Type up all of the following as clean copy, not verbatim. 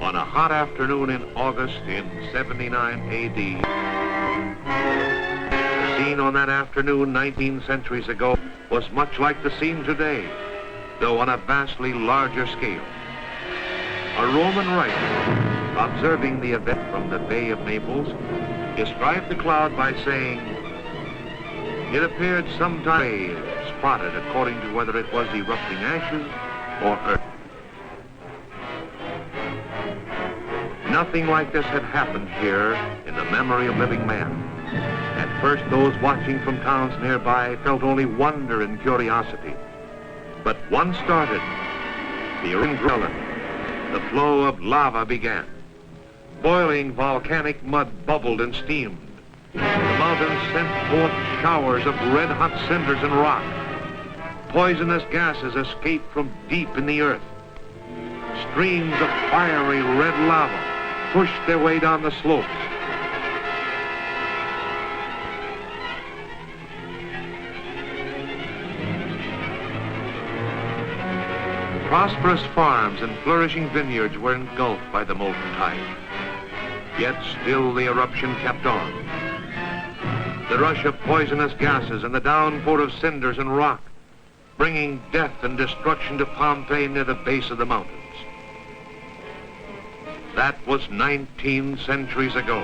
On a hot afternoon in August in 79 A.D., the scene on that afternoon 19 centuries ago was much like the scene today, though on a vastly larger scale. A Roman writer, observing the event from the Bay of Naples, described the cloud by saying, "It appeared sometime spotted according to whether it was erupting ashes or earth." Nothing like this had happened here in the memory of living man. At first, those watching from towns nearby felt only wonder and curiosity. But once started, the eruption, the flow of lava began. Boiling volcanic mud bubbled and steamed. The mountains sent forth showers of red-hot cinders and rock. Poisonous gases escaped from deep in the earth. Streams of fiery red lava pushed their way down the slopes. Prosperous farms and flourishing vineyards were engulfed by the molten tide. Yet still the eruption kept on. The rush of poisonous gases and the downpour of cinders and rock, bringing death and destruction to Pompeii near the base of the mountains. That was 19 centuries ago.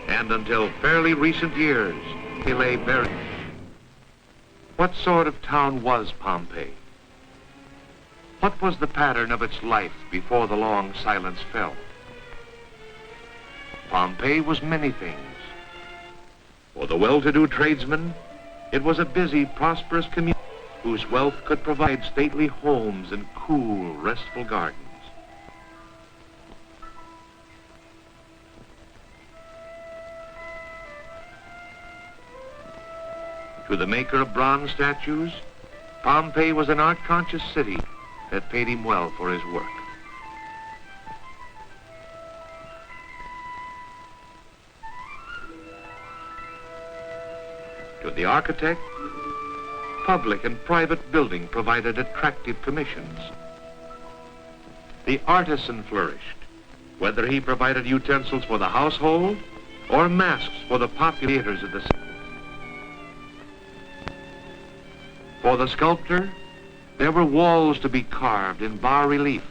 And until fairly recent years, he lay buried. What sort of town was Pompeii? What was the pattern of its life before the long silence fell? Pompeii was many things. For the well-to-do tradesman, it was a busy, prosperous community whose wealth could provide stately homes and cool, restful gardens. To the maker of bronze statues, Pompeii was an art-conscious city that paid him well for his work. To the architect, public and private building provided attractive commissions. The artisan flourished, whether he provided utensils for the household or masks for the populators of the city. For the sculptor, there were walls to be carved in bas-relief.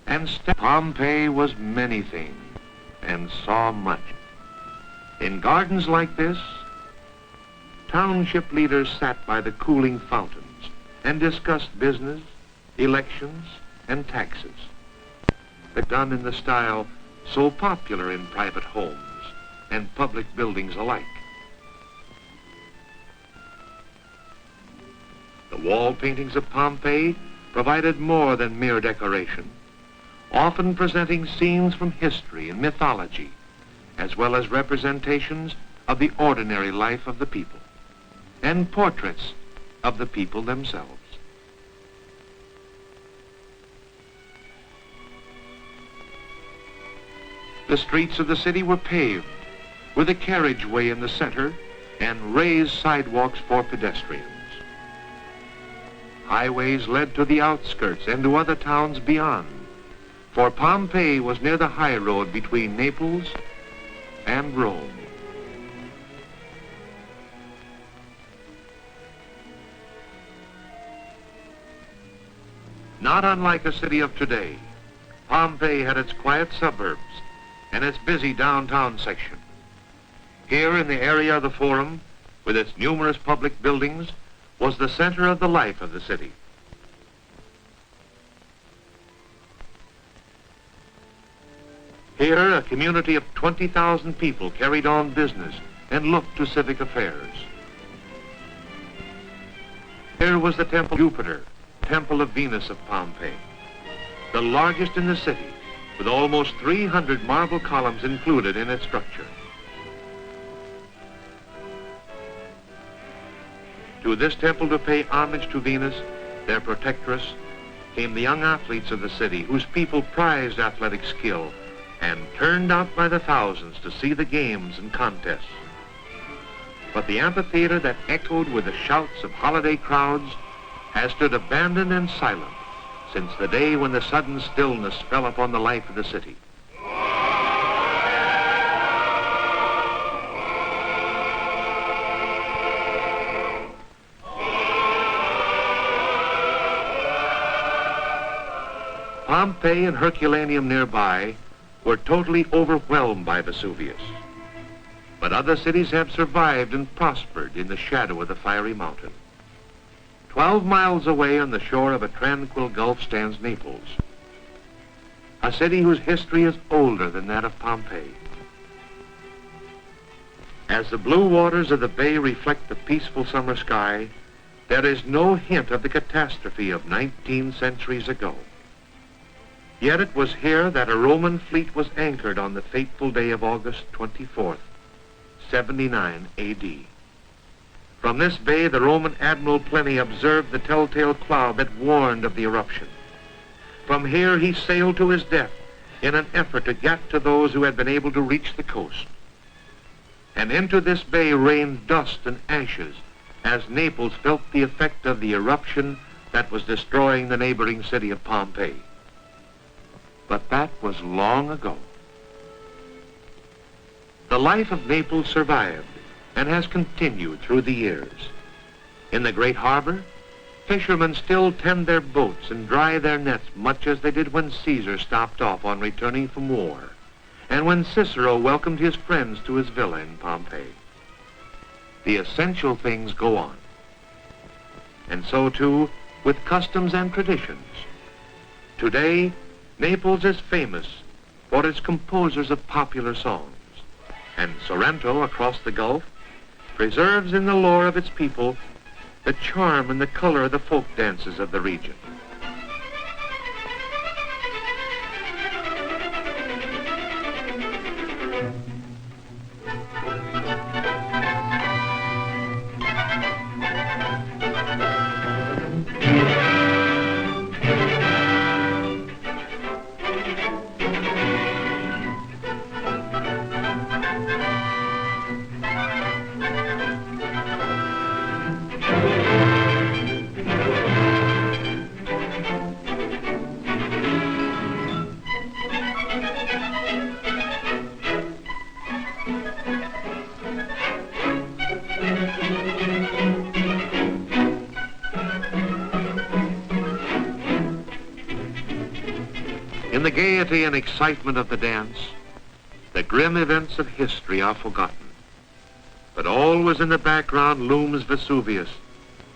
And Pompeii was many things and saw much. In gardens like this, township leaders sat by the cooling fountains and discussed business, elections, and taxes. But done in the style so popular in private homes and public buildings alike. The wall paintings of Pompeii provided more than mere decoration, often presenting scenes from history and mythology, as well as representations of the ordinary life of the people, and portraits of the people themselves. The streets of the city were paved, with a carriageway in the center and raised sidewalks for pedestrians. Highways led to the outskirts and to other towns beyond, for Pompeii was near the high road between Naples and Rome. Not unlike a city of today, Pompeii had its quiet suburbs and its busy downtown section. Here in the area of the Forum, with its numerous public buildings, was the center of the life of the city. Here, a community of 20,000 people carried on business and looked to civic affairs. Here was the Temple of Jupiter, Temple of Venus of Pompeii, the largest in the city, with almost 300 marble columns included in its structure. To this temple to pay homage to Venus, their protectress, came the young athletes of the city whose people prized athletic skill and turned out by the thousands to see the games and contests. But the amphitheater that echoed with the shouts of holiday crowds has stood abandoned and silent since the day when the sudden stillness fell upon the life of the city. Pompeii and Herculaneum nearby were totally overwhelmed by Vesuvius. But other cities have survived and prospered in the shadow of the fiery mountain. 12 miles away on the shore of a tranquil gulf stands Naples, a city whose history is older than that of Pompeii. As the blue waters of the bay reflect the peaceful summer sky, there is no hint of the catastrophe of 19 centuries ago. Yet it was here that a Roman fleet was anchored on the fateful day of August 24th, 79 A.D. From this bay, the Roman Admiral Pliny observed the telltale cloud that warned of the eruption. From here, he sailed to his death in an effort to get to those who had been able to reach the coast. And into this bay rained dust and ashes as Naples felt the effect of the eruption that was destroying the neighboring city of Pompeii. But that was long ago. The life of Naples survived and has continued through the years. In the great harbor, fishermen still tend their boats and dry their nets much as they did when Caesar stopped off on returning from war, and when Cicero welcomed his friends to his villa in Pompeii. The essential things go on. And so too with customs and traditions. Today, Naples is famous for its composers of popular songs, and Sorrento, across the Gulf, preserves in the lore of its people the charm and the color of the folk dances of the region. In the gaiety and excitement of the dance, the grim events of history are forgotten. But always in the background looms Vesuvius,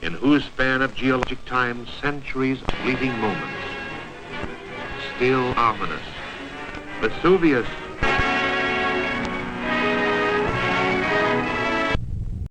in whose span of geologic time centuries of fleeting moments. Still ominous, Vesuvius